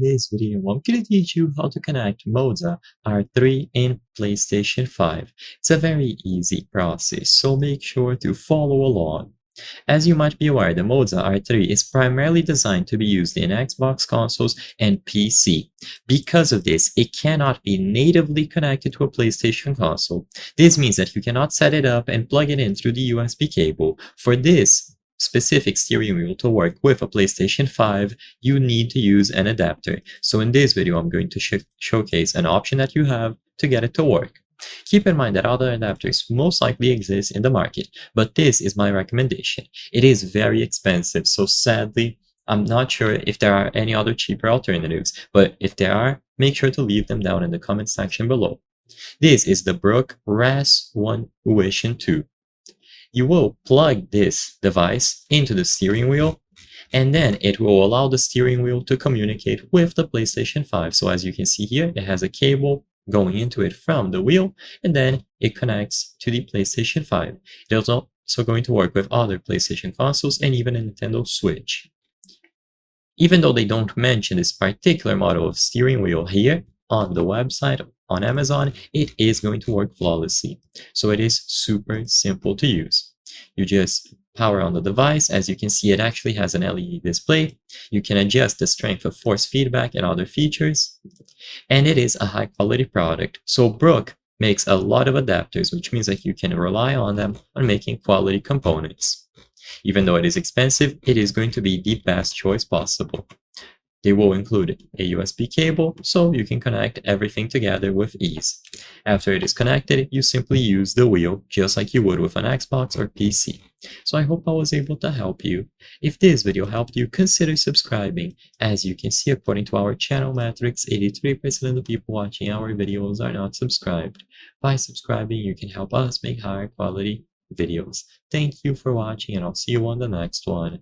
this video, I'm going to teach you how to connect Moza R3 in PlayStation 5. It's a very easy process, so make sure to follow along. As you might be aware, the Moza R3 is primarily designed to be used in Xbox consoles and PC. Because of this, it cannot be natively connected to a PlayStation console. This means that you cannot set it up and plug it in through the USB cable. For this specific steering wheel to work with a PlayStation 5, you need to use an adapter. So in this video, I'm going to showcase an option that you have to get it to work. Keep in mind that other adapters most likely exist in the market, but this is my recommendation. It is very expensive, so sadly, I'm not sure if there are any other cheaper alternatives, but if there are, make sure to leave them down in the comment section below. This is the Brook RAS1 Uition 2. You will plug this device into the steering wheel, and then it will allow the steering wheel to communicate with the PlayStation 5. So as you can see here, it has a cable going into it from the wheel, and then it connects to the PlayStation 5. It is also going to work with other PlayStation consoles and even a Nintendo Switch. Even though they don't mention this particular model of steering wheel here on the website, on Amazon, it is going to work flawlessly. So it is super simple to use. You just power on the device. As you can see, it actually has an LED display. You can adjust the strength of force feedback and other features. And it is a high quality product. So Brook makes a lot of adapters, which means that you can rely on them on making quality components. Even though it is expensive, it is going to be the best choice possible. They will include a USB cable, so you can connect everything together with ease. After it is connected, you simply use the wheel, just like you would with an Xbox or PC. So I hope I was able to help you. If this video helped you, consider subscribing. As you can see, according to our channel metrics, 83% of the people watching our videos are not subscribed. By subscribing, you can help us make higher quality videos. Thank you for watching, and I'll see you on the next one.